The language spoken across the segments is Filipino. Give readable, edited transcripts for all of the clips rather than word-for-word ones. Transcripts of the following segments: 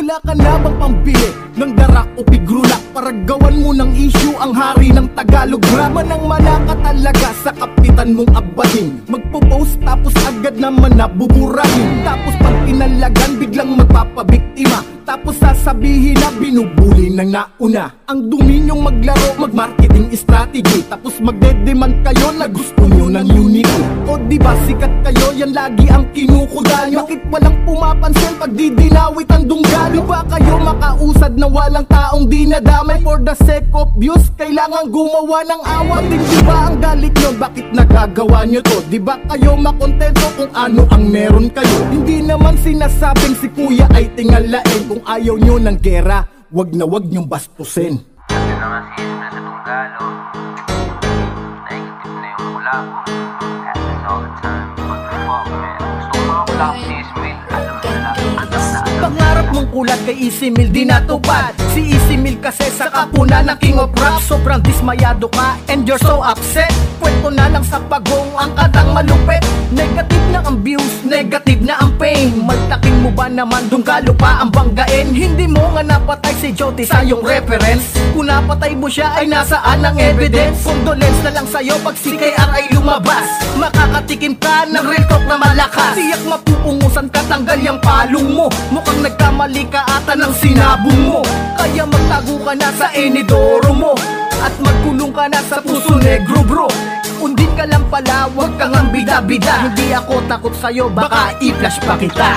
Wala ka na bang pambili ng darak o pigrulak para gawan mo ng issue ang hari ng Tagalog rap? Manang-mana ka talaga sa kapitan mong abahin. Magpo-post tapos agad naman nabuburahin. Tapos pag pinalagan biglang magpapabiktima. Tapos sasabihin na binubuli ng nauna. Ang dumi nyong maglaro, mag-marketing strategy. Tapos magde-demand kayo na gusto nyo ng unique. O diba sikat kayo, yan lagi ang kinukuda nyo. Bakit walang pumapansin pag didinawit ang dungga? Diba kayo makausad na walang taong dinadamay? For the sake of views, kailangan gumawa ng awat. Diba ang galit nyo, bakit nagagawa nyo to? Diba kayo makontento kung ano ang meron kayo? Hindi naman sinasabing si kuya ay tingalain. Kung ayaw nyo ng gera, wag na wag nyong bastusin. Kasi naman si Ismael sa Tunggalo, naigitip na yung mula ko. Happens all the time, what the fuck man. Gusto ko mga mula ko si Ismael, alam na. Pangarap mong kulat kay Isimil di natupad. Si Isimil kasi sa kapuna ng king of rap. Sobrang dismayado ka and you're so upset. Kwento na lang sa pagong ang katang malupit. Negative na ang views, negative na ang pain. Maltaking mo ba naman Tunggalo pa ang banggain? Hindi mo nga napatay si Joti sa iyong reference. Kung napatay mo siya ay nasaan ang evidence? Condolence na lang sa'yo pag si KR ay lumabas. Makakatikim ka ng real talk na malakas. Siyak mapupungusan ka, tanggal yung palong mo. Mukhang nagkamali ka ata ng sinabong mo. Kaya magtago ka na sa inidoro mo at magkulong ka na sa puso negro bro. Undin ka lang pala, wag kang ang bida-bida. Hindi ako takot sa'yo, baka i-flash pa kita.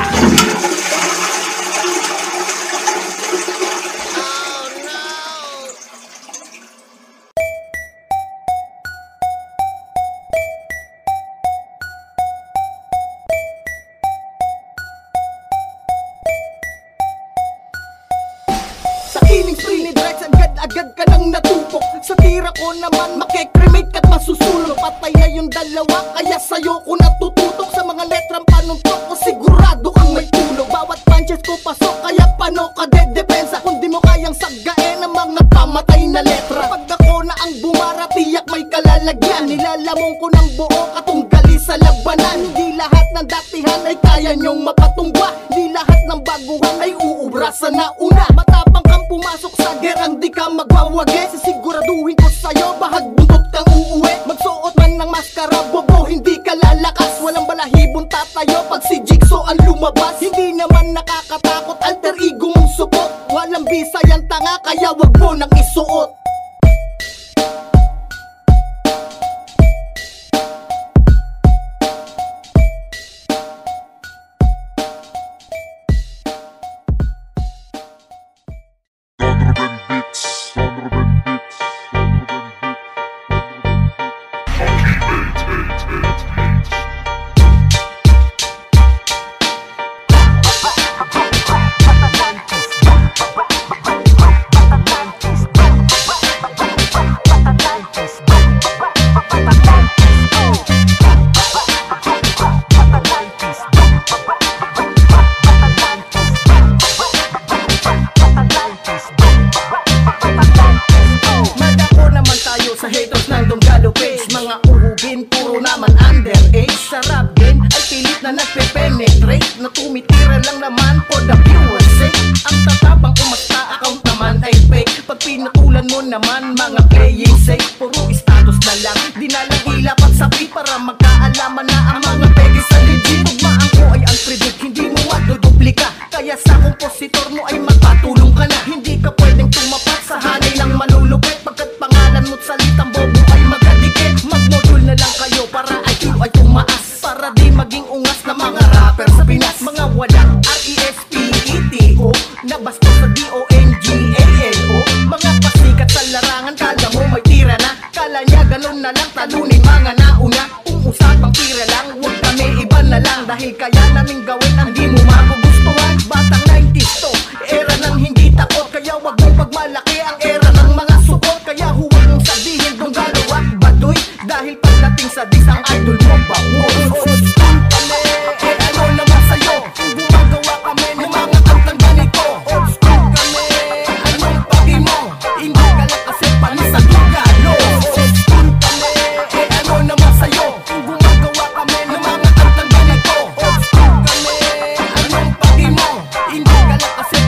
Agad ka nang natupok. Sa tira ko naman makikremate ka't masusulong. Patay na yung dalawa, kaya sa'yo ko natututok. Sa mga letrang panuntok ko sigurado kang may tulog. Bawat punches ko pasok, kaya paano ka dedepensa kung di mo kayang saggain ang mga pamatay na letra. Pag ako na ang bumara, tiyak may kalalagyan. Nilalamong ko ng buo katunggali sa labanan. Hindi lahat ng datihan ay kaya nyong mapatungga. Hindi lahat ng baguhan ay uubra sa nauna. Matapang kang pumasok sa gerang di ka magwawagi. Sisiguraduhin ko sa'yo, bahag buntot kang uuwi. Magsuot man ng maskara, bobo, hindi ka lalakas. Walang balahibong tatayo pag si Jigsaw ang lumabas. Hindi naman nakakatakot, alter ego mong supot. Walang bisa yan tanga, kaya wag mo nang isuot. Na nagpe-penetrate, na tumitira lang naman for the viewer's sake. Ang tatabang umasta, account naman ay fake. Pag pinatulan mo naman, mga playing safe. Puro status na lang, di na lang ilapat sabi para magkaalaman na ang mga pegi sa legit. Tugmaan ko ay unpredict, hindi mo maduduplika. Kaya sa kompositor mo ay magpatulong ka na. Hindi ka pwedeng tumapat sa hanay ng malulupit. Pagkat pangalan mo't salitang bobo ay magkadikit. Magmodul na lang kayo para IQ ay tumaas. Para di maging ungas na mga rapper sa Pinas. Mga walang R-E-S-P-E-T-O na basto sa D-O-N-G-A-L-O. Mga pasikat sa larangan, kala mo may tira na. Kala niya ganun na lang, talunin mga nauna. Kung usapang tira lang, huwag kami iba na lang. Dahil kaya naming gawin ang di mo magugustuhan. Batang 90s to, era ng hindi takot. Kaya wag mong pagmalaki ang era ng mga sukot. Kaya huwag mong sabihin kung galaw at baduy. Dahil pagdating sa dis ang idol mo bawo.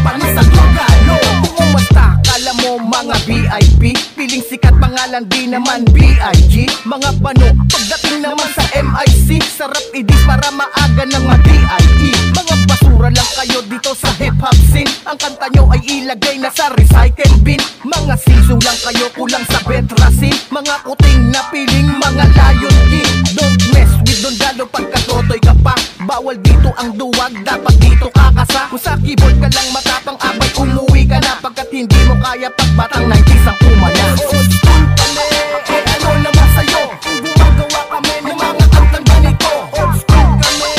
Panis VIP, piling sikat pangalan di naman B.I.G. Mga bano, pagdating naman sa MIC, sarap idis para maaga ng ma-DIE. Mga basura lang kayo dito sa hip-hop scene, ang kanta nyo ay ilagay na sa recycle bin. Mga siso lang kayo, kulang sa betrasin, mga kuting na piling mga Lion King. Don't mess with Don Dalo pagkatotoy ka pa, bawal dito ang duwag, dapat dito kakasa. Kung sa keyboard ka lang matapang abay, umuwi ka na, pagkat hindi mo kaya pagbatang 90s ang umana. Old school kami, eh ano naman sa'yo, kung gumagawa kami ng mga kantang ganito. Old school kami,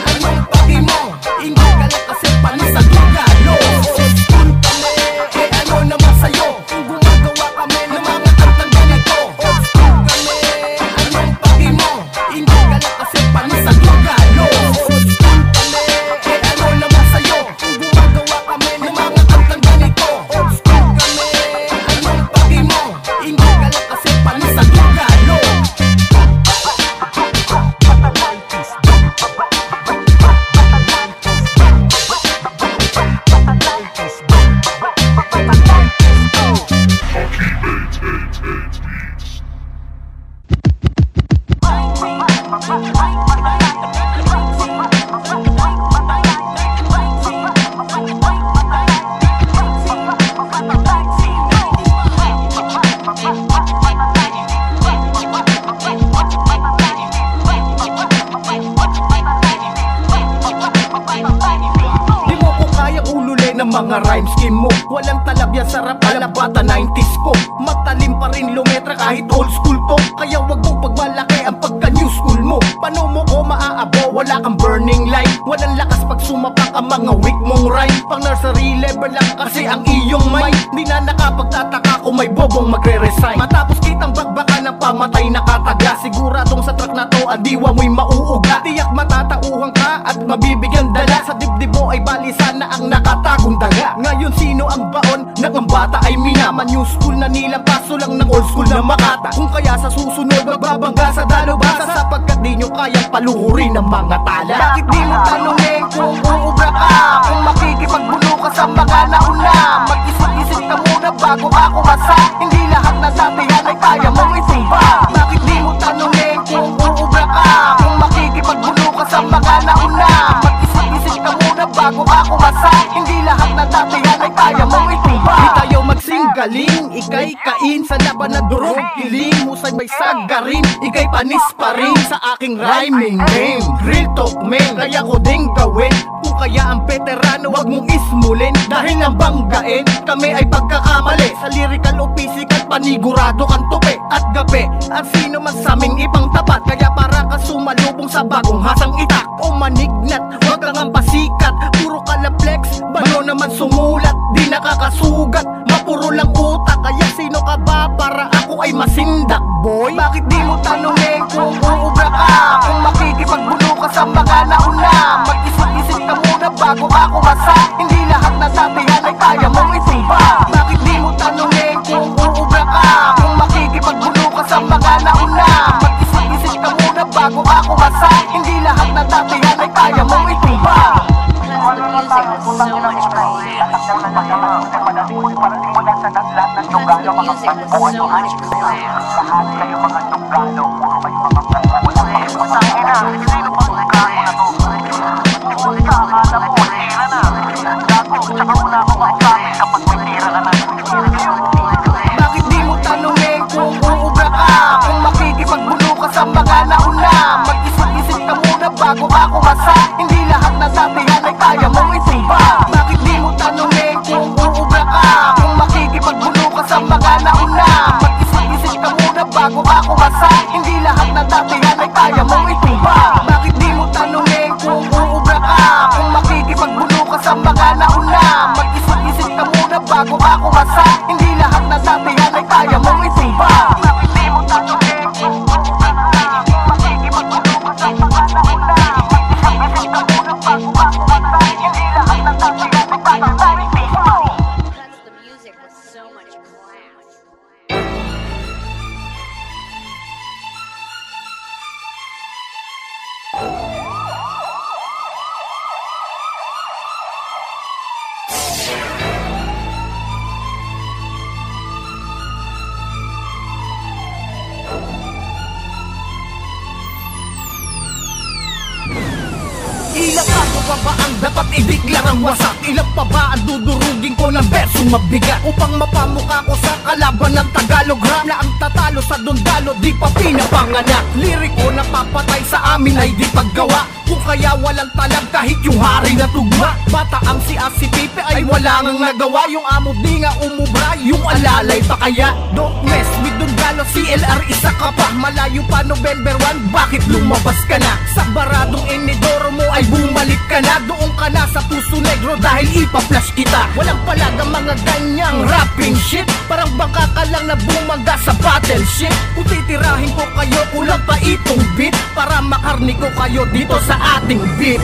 anong pati mo, hindi ka lang kasi panis sa Tagalog. Old school kami, eh ano naman sa'yo, kung gumagawa kami ng mga kantang ganito. Old school kami, anong pati mo, hindi ka lang kasi panis sa Tagalog. Old school kami, eh ano naman sa'yo, kung gumagawa kami ng mga kantang ganito. Old school kami, anong pati mo, hindi ka lang kasi panis sa Tagalog. Di mo ko kaya ululin ng mga rhyme scheme mo, walang talab yan, sarap alabata 90s ko. Matalim pa rin lumetra kahit old school to, kaya wag mong pagmalaki ang pagka new school mo. Paano mo ko maaabo, wala kang burning light, walang lakas pag sumapak ang mga weak mong rhyme. Pang nursery level lang kasi ang iyong mind, di na nakapagtataka kung may bobong magre-resign. Matapos kitang bagbakan ng pamatay na kataga, siguradong sa track na to ang diwa mo'y mauuga. Tiyak matatauhan ka at mabibigyan dala, sa dibdib mo ay balisan na ang nakatagong daga. Ngayon sino ang baon ng ang bata ay minaman, new school na nilang paso lang ng old school na makata. Kung kaya sa susunod magbabangga sa dalubhasa, sapagkat di nyo kayang paluhurin ng mga tala. Bakit di mo tanungin kung uubra ka, kung makikipagbuno ka sa mga nauna? Mag-isip-isip ka muna bago ako masa, hindi lahat na datihan ay kaya mong itumba. Bakit di mo tanungin kung uubra ka, kung makikipagbuno ka sa mga nauna? Mag-isip-isip ka muna bago ako masa, hindi lahat na datihan ay kaya mong itumba. Di tayo magsinggaling, ikay kain sa laban na durog kiling, husay may sagarin, ikay panis pa rin sa aking rhyming name. Real talk men, kaya ko ding gawin, kung kaya ang veterano wag mong ismulin, dahil ang banggain kami ay pagkakamali, sa lyrical o physical panigurado kang tupi at gabi. At sino man sa aming ibang tapat, kaya para ka sumalubong sa bagong hasang itak o manignat, wag kang ang pasikat, puro kalaplex, bano naman sumulat, di nakakasugat, mapuro lang utak, kaya sino ka ba para ako ay masindak boy? Bakit di mo tanungin kung uubra ka, kung makikipagbuno ka sa mga nauna? Mag-isip-isip ka muna bago ako masa, hindi lahat na datihan ay kaya mong itumba. Bakit di mo tanungin kung uubra ka, kung makikipagbuno ka sa mga nauna? Mag-isip-isip ka muna bago ako masa, hindi lahat na datihan ay kaya mong itumba. Bakit di mo tanungin kung uubra ka, kung makikipagbuno ka sa mga nauna? Mag-isip-isip ka muna bago ako masa, hindi lahat na datihan ay kaya mong itumba. Bakit di mo tanungin kung uubra ka, kung makikipagbuno ka sa mga nauna? Mag-isip-isip ka muna bago ako masa, hindi lahat na datihan ay kaya mong itumba. Bakit dapat ideklarang wasak. Ilang pa ba ang dudurugin ko ng bersong mabigat upang mapamukha ko sa kalaban ng Tagalog rap na ang tatalo sa dundalo di pa pinapanganak. Liriko na papatay sa amin ay di paggawa, kung kaya walang talab kahit yung hari na tugma. Bata ang si Pipe ay wala nang nagawa, yung amo di nga umubra, yung alalay pa kaya. Don't mess with Dundalo, CLR isa ka pa. Malayo pa November 1, bakit lumabas ka na? Sa baradong inidoro mo ay bumalik ka na. Doon ka na sa Puso Negro dahil ipa-flash kita. Walang palagang mga ganyang rapping shit, parang bangka ka lang na bumaga sa battleship. Kung titirahin ko kayo, kulang pa itong beat para makarni ko kayo dito sa ating beat.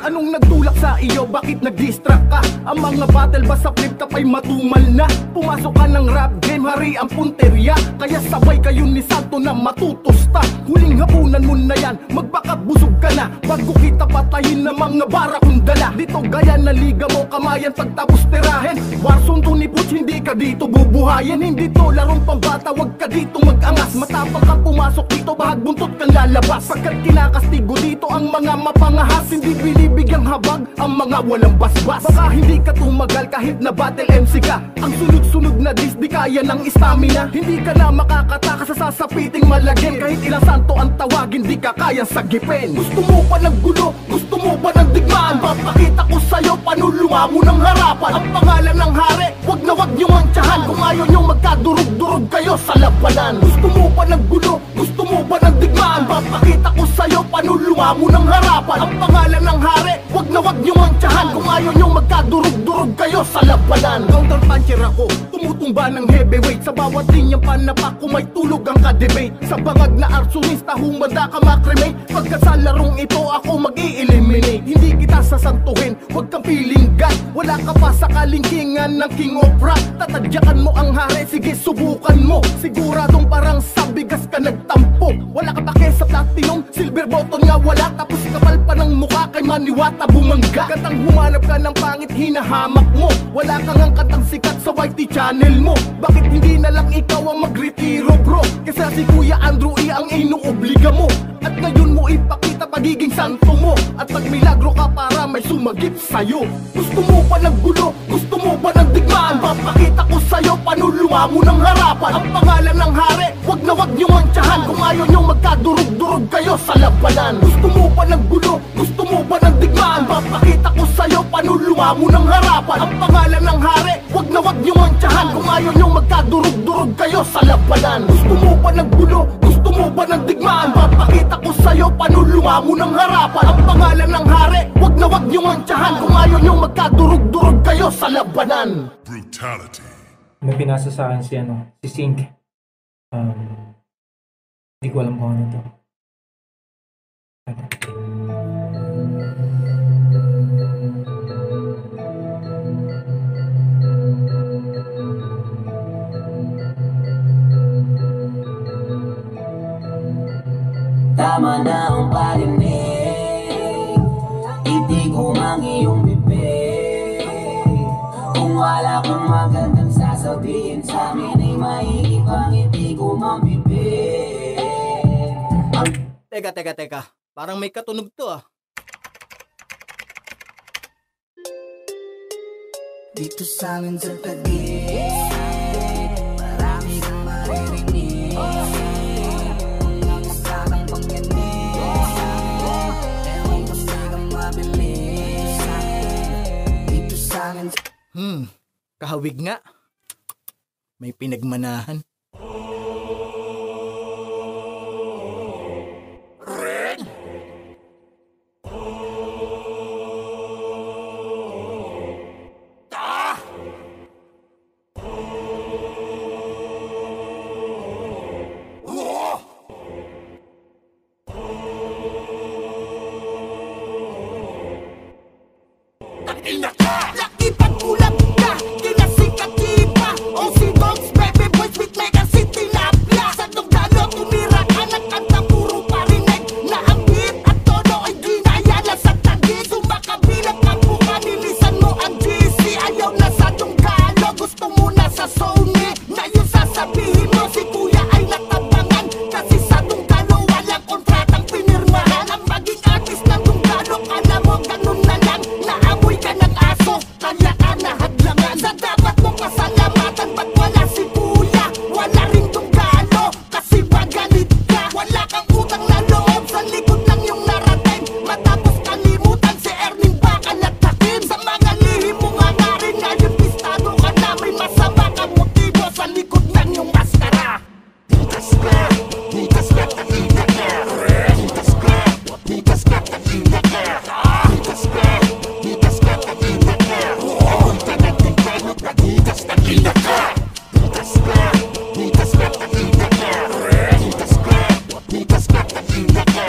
Anong nagtulak sa iyo? Bakit nag-distract ka? Ang mga battle ba sa flip top ay matumal na? Pumasok ka ng rap game, hari ang punterya, kaya sabay kayo ni Santo na matutusta. Huling hapunan mo na yan, magbakabusog ka na bago kita patayin ng mga bara kong dala. Dito gaya na liga mo, kamayan pagtapos tirahin. Warzone to ni Butch, hindi ka dito bubuhayin. Hindi to larong pambata, wag ka dito mag-angas. Matapang kang pumasok dito, bahag buntot kang lalabas. Pagkat kinakastigo dito ang mga mapangahas, hindi binibigyang habag ang mga walang basbas. Baka hindi ka tumagal kahit na battle MC ka. Ang sunod-sunod na dis di kaya ng stamina. Hindi ka na makakatakas sa sasapiting malagim. Kahit ilang santo ang tawagin, di ka kayang sagipin. Gusto mo pa ng gulo? Gusto mo pa ng digmaan? Papakita ko sa'yo panulunga mo ng harapan. Ang pangalan ng hari, wag na wag niyong mantsahan. Kung ayaw niyong magkadurog-durog kayo sa labanan. Gusto mo pa ng gulo? Gusto mo ba ng digmaan? Papakita ko sa'yo panulunga mo ng harapan. Ang pangalan ng hari, wag na wag niyong mantsahan. Kung ayaw niyong magkadurog-durog kayo sa labanan. Counter puncher ako, tumutumba ng heavyweight. Sa bawat linyang panapak ko may tulog ang ka-debate. Sa bangag na arsonista, humanda ka makremate. Pagkat sa larong ito ako mag-i-eliminate. Hindi kita sasantuhin, wag kang pilinggan. Wala ka pa sa kalingkingan ng King of Rap. Tatadyakan mo ang hari, sige subukan mo. Siguradong parang sa bigas ka nagtampo. Wala ka pa sa platinum, silver button nga wala. Tapos kapal pa ng mukha kay Maniwata bumangga. Katang humanap ka ng pangit, hinahamak mo. Wala kang ang katang sikat sa YT channel mo. Bakit hindi na lang ikaw ang magretiro bro? Kasi si Kuya Andrew ang inuobliga mo. At ngayon mo ipakita pagiging santo mo. At magmilagro ka para may sumagip sa'yo. Gusto mo pa ng gulo? Gusto mo ba ng digmaan? Papakita ko sa'yo panulunga mo ng harapan. Ang pangalan ng hari, wag na wag niyong mantsahan. Kung ayaw niyong magkadurog-durog kayo sa labanan. Gusto mo pa ng gulo? Gusto mo ba ng digmaan? Papakita ko sa'yo panulunga mo ng harapan. Ang pangalan ng hari, wag na wag niyong mantsahan. Kung ayaw niyong magkadurog-durog kayo sa labanan. Gusto mo pa ng gulo? Gusto mo ba ng digmaan? Papakita ko sa'yo panulunga mo ng harapan. Ang pangalan ng hari, wag na wag niyong mantsahan. Kung ayaw niyong magkadurog-durog kayo sa labanan. Brutality. May pinasa sa akin si Sink. Hindi ko alam kung ano to. Tama na ang parinig, itig ko mang iyong bibig. Kung wala kang magandang sasabihin sa amin, ay maigi pang itig ko mang bibig. Teka. Parang may katunog to ah. Dito sa amin sa Taguig, marami kang maririnig. Ang sakang pangyanig, ewan ko sa'yo kang mabilis. Dito sa amin sa... Kahawig nga. May pinagmanahan. Laki pagkulang ka, kinasikat iba. O si Dogs, baby boys with Mega City Labla. Sa Dugdalo, tumira ka ng kanta, puro parinig. Na ang beat at tono ay ginaya na sa Taguig. Sumakabilang ka buka, nilisan mo ang GC. Ayaw na sa Dugdalo, gusto mo na sa Sony. Na yung sasabihin mo, si kuya ay natabangan. Kasi sa Dugdalo, walang kontratang pinirmahan. Ang maging artist ng Dugdalo, kala mo ganun na lang. Naamoy ka ng aso, kaya ka nahadlangan. Sa dapat mong pasalamatan, ba't wala si kuya? Wala rin Dugdalo, kasi magalit ka. Wala kang utang na loob, sa likod lang yung narating. Matapos kalimutan si Erning Bakal at Takim. Sa mga lihim mo nga nga rin, ngayon pistado ka na. May masama kang motibo, sa likod lang yung maskara. Hitas ka, takina ka. Hitas ka, takina ka. Hitas ka, takina ka. Huwag ka natin kayo, hitas takina ka. Hitas ka, takina ka. Hitas ka, takina ka.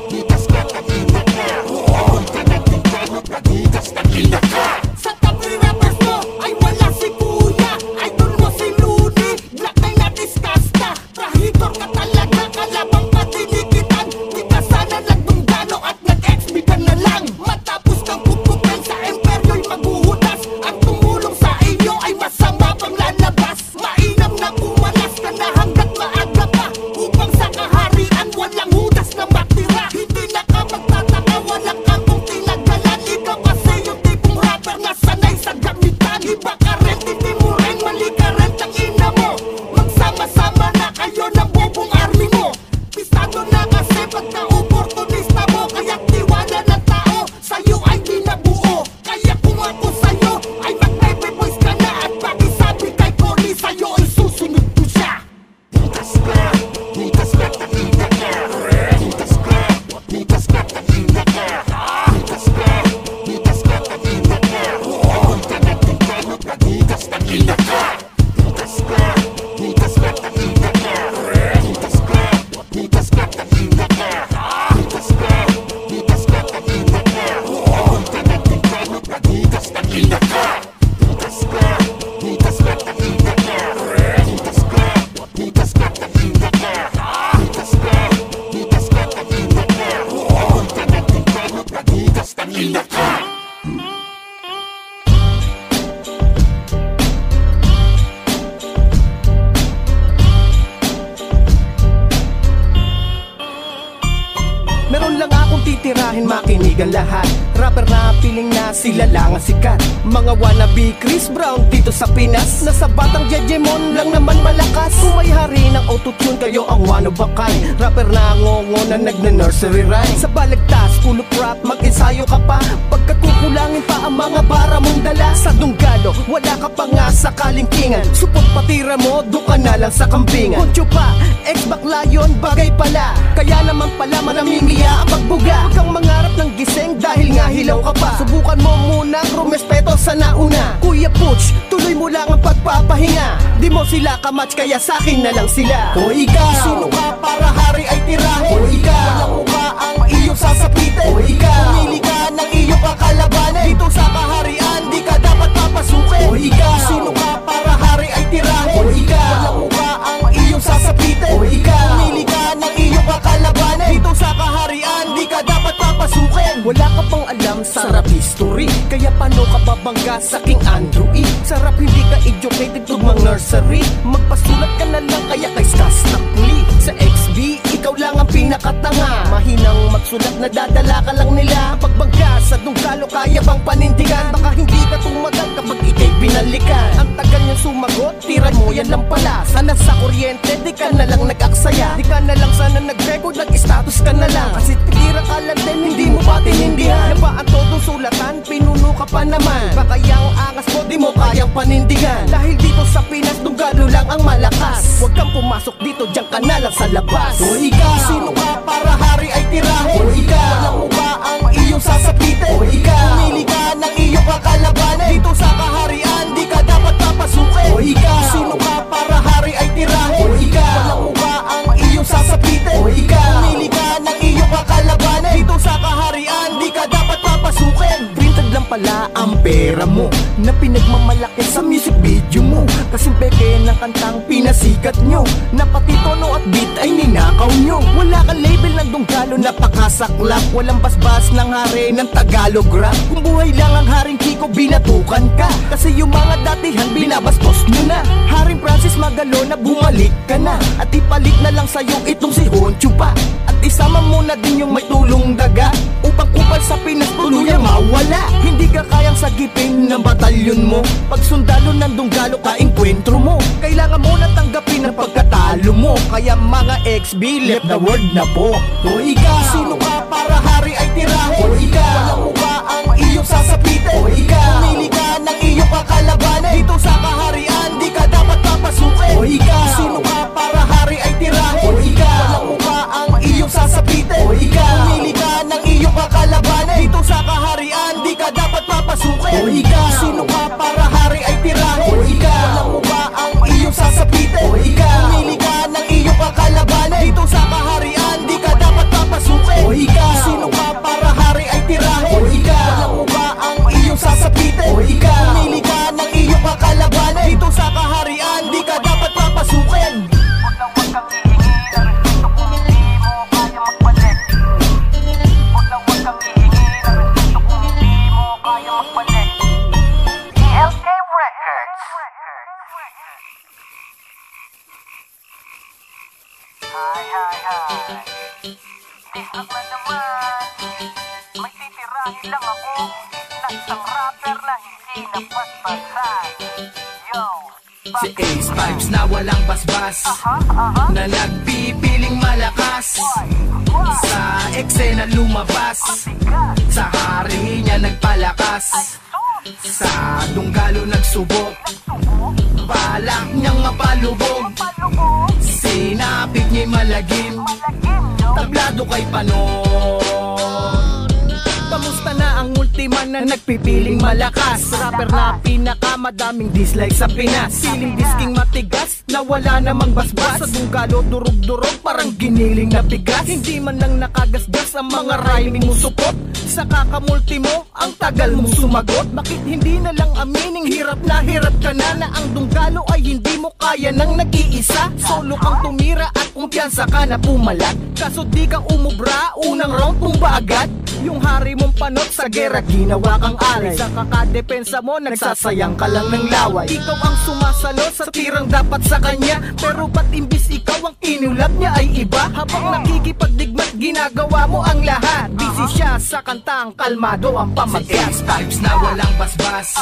Hitas ka, takina ka. Huwag ka natin kayo, hitas takina ka. Sa tabi rappers mo ay wala si kuya. Idol mo si Looney, black na nadiskasta. Trahitor ka talaga, kalabang patinikitan. Di ka sana nagdunggano at nag-XB ka na lang. Matapos kang pupukin sa imperyo'y maghuhudas. Ang tumulong sa iyo ay masama pang lalabas. Mainam na umalas ka na hanggat maaga pa. Upang sa kaharian walang hudas na matira. Hindi na ka magtataka, walang kangkong tinagalan. Ikaw kasi yung tipong rapper na sanay sa gamitan. Iba ka rin, hindi mo rin, mali ka rin, tangina mo. Magsama-sama na kayo ng bobong army mo. Pistado na kasi pagka-oportunista mo. Kaya tiwala ng tao, sa'yo ay di nabuo. Kaya kung ako sa'yo, ay mag-baby boys ka na. At pakisabi kay Cory, sa'yo ay susunod ko siya. Hitas ka, takina ka. Hitas ka, takina ka. Hitas ka, takina ka. Huwag ka natin kayo, hitas takina ka. Hitas ka, takina ka. Hitas ka, takina ka. Hitas ka, takina ka. Huwag ka natin kayo, hitas takina ka. Hitas ka, takina ka. Hitas ka, takina ka. Hitas ka, takina ka. Huwag ka natin kayo, hitas takina ka. Meron lang akong titirahin, makinig ang lahat. Rapper na piling na sila lang ang sikat. Mga wannabe Chris Brown dito sa Pinas. Nasa batang Jejemon lang naman malakas. Kung may hari ng autotune, kayo ang one of a kind. Rapper na ngongo na nagna-nursery rhyme. Sa balagtas, full of rap, mag-ensayo ka pa. Pagkat kukulangin pa ang mga bara mong dala. Sa Dugdalo, wala ka pa nga sa kalingkingan. Supot patira mo, doon ka na lang sa kambingan. Kuncho pa, ex-bakla yun, bagay pala. Kaya naman pala manamimiya ang pagbuga. Huwag kang mangarap ng gising dahil nga hilaw ka pa. Subukan mo munang rumespeto sa nauna. Kuya Putsch, tuloy mo lang ang pagpapahinga. Di mo sila kamatch, kaya sa'kin na lang sila. O ikaw, sino ka para hari ay tirahin? O ikaw, walang mukha ang iyong sasapitin. O ikaw, pumili ka ng iyong kakalabanin. Dito sa kaharian, di ka dapat papasukin. O ikaw, sino ka para hari ay tirahin? O ikaw, walang mukha ang iyong sasapitin. O ikaw, pumili ka ng iyong kakalabanin. Dito sa kaharian, di ka dapat papasukin. Wala ka pang alam sa rap history, kaya paano ka babangga sa King Andrew E? Sa rap hindi ka educated, tugmang nursery. Magpasulat ka na lang, kaya kay Skastakli. Sa XB, ikaw lang pinakatanga. Mahinang magsulat, nadadala ka lang nila. Pagbangga sa Dunggalo, kaya bang panindigan? Baka hindi ka tumagal kapag ikay binalikan. Ang tagal niyang sumagot, tira mo yan lang pala. Sana sa kuryente, di ka na lang nag-aksaya. Di ka na lang sana nag-record, nag-status ka na lang. Kasi tira ka lang din, hindi mo pa tinindihan. Na ba ang todong sulatan, pinuno ka pa naman. Baka yung angas mo, di mo kayang panindigan. Dahil dito sa Pinas, Dunggalo lang ang malakas. Huwag kang pumasok dito, diyan ka na lang sa labas. O ikaw, sino ka para hari ay tirahin? O ikaw, alam mo ba ang iyong sasapitin? O ikaw, pumili ka ng iyong kakalabanin. Dito sa kaharian, di ka dapat papasukin. O ikaw, sino ka para hari ay tirahin? O ikaw, alam mo ba ang iyong sasapitin? O ikaw, pumili ka ng iyong kakalabanin. Dito sa kaharian, di ka dapat papasukin. Printed lang pala ang pera mo na pinagmamalaki sa music video mo. Kasing peke ng kantang pinasikat nyo, na pati tono at beat ay ninakaw nyo. Wala kang label ng Dunggalo, napakasaklap. Walang basbas ng hari ng Tagalog rap. Kung buhay lang ang Haring Kiko, binatukan ka. Kasi yung mga datihan, binabastos nyo na. Haring Francis Magalona, bumalik ka na. At ipalit na lang sa'yo itong si Honcho pa. At isama mo na din yung may tulong daga, upang kupal sa Pinas tuluyang mawala. Hindi ka kayang sagipin ng batalyon mo. Pag sundalo ng Dunggalo, kaengkwentro mo. Kailangan mo na tanggapin ang pagkatalo mo. Kaya mga XB, left the word na po. O ikaw, sino ka para hari ay tirahin? O ikaw, alam mo ba ang iyong sasapitin? O ikaw, pumili ka ng iyong kakalabanin. Dito sa kaharian, di ka dapat papasukin. O ikaw, sino ka para hari ay tirahin? O ikaw, alam mo ba ang iyong sasapitin? O ikaw, pumili ka ng iyong kakalabanin. Dito sa kaharian, di ka dapat papasukin. O ikaw, sino ka para hari ay tirahin? O ikaw, alam mo ba ang iyong sasapitin? O ikaw, pumili ka ng iyong kakalabanin. Dito sa kaharian, di ka dapat papasukin. O ikaw, sino ka para hari ay tirahin? O ikaw, alam mo ba ang iyong sasapitin? O ikaw, pumili ka ng iyong kakalabanin. Dito sa kaharian, di ka dapat papasukin. Huwag kang hihingi ng respeto kung hindi mo kaya magpalit. Huwag kang hihingi ng respeto kung hindi mo kaya magpalit. ELK Records. Hi. Dislok na naman. May titirahin lang ako ng isang rapper na hindi napaspasan. Yo, Si Ace Vibes na walang basbas, na nagpipiling malakas. Sa eksena lumabas, sa hari niya nagpalakas. Sa Dunggalo nagsubok, balak niyang mapalubog. Sinapit niya'y malagim, tablado kay Panon. Kamusta na ang ultima na nagpipiling malakas? Rapper na pinakamadaming dislike sa Pinas. Feeling disking matigas, na wala namang basbas. Sa Dunggalo durog-durog, parang giniling na bigas. Hindi man lang nakagasgas ang mga rhyming mo supot. Sa kakamulti mo, ang tagal mong sumagot. Bakit hindi na lang amining hirap ka na ang Dunggalo ay hindi mo kaya nang nag-iisa? Solo kang tumira at kumpiyansa ka na pumalat. Kaso di ka umubra, unang round tumba agad. Yung hari mong panot sa gera, ginawa kang alay. Sa kakadepensa mo, nagsasayang ka lang ng laway. Ikaw ang sumasalo sa tirang dapat sa kanya, pero ba't imbis ikaw ang inulap niya ay iba? Habang nakikipagdigmat, ginagawa mo ang lahat. Busy siya sa kantang kalmado ang pamagat. Si Ace Vibes na walang basbas,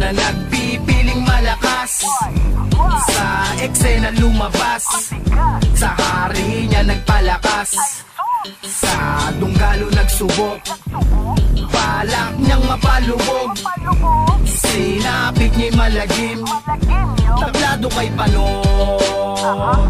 na nagpipiling malakas. Sa eksena lumabas, sa hari niya nagpalakas. Sa Dunggalo nagsubok, balak niyang mapalubog. Sinapit niya'y malagim, tablado kay Panon.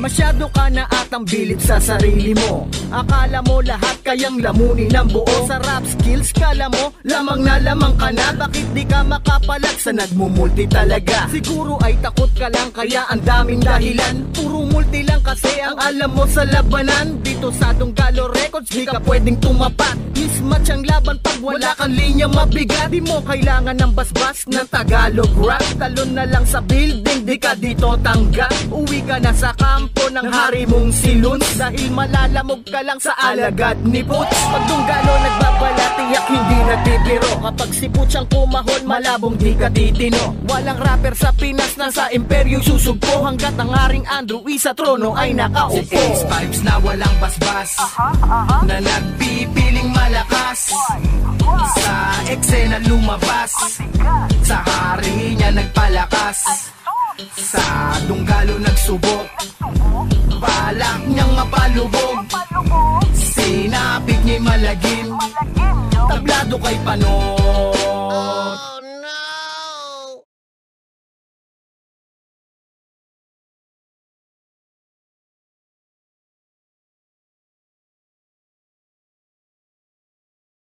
Masyado ka na atang bilib sa sarili mo. Akala mo lahat kayang lamunin ng buo. Sa rap skills kala mo lamang na lamang ka na. Bakit di ka makapalag sa nagmumulti talaga? Siguro ay takot ka lang kaya ang daming dahilan. Puro multi lang kasi ang alam mo sa labanan. Dito sa Dunggalo Records di ka pwedeng tumapat. Mismatch ang laban pag wala kang linya mabigat. Di mo kailangan ng basbas ng Tagalog rap. Talon na lang sa building, di ka dito tanggap. Uwi ka na sa kampo ng hari mong si Luns, dahil malalamog ka lang sa alagad ni Puts. Pag Dunggalo nagbabala, tiyak hindi na nagbibiro. Kapag si Putsang kumahol, malabong di ka titino. Walang rapper sa Pinas na sa imperyo susugpo, hanggat ang Haring Andrew sa trono ay nakaupo. Si Ace Vibes na walang basbas, na nagpipiling malakas, sa eksena lumabas, sa hari niya nagpalakas, sa Dunggalo nagsubok, balak niyang mapalubog, sinapit niya'y malagim, tablado kay Panot.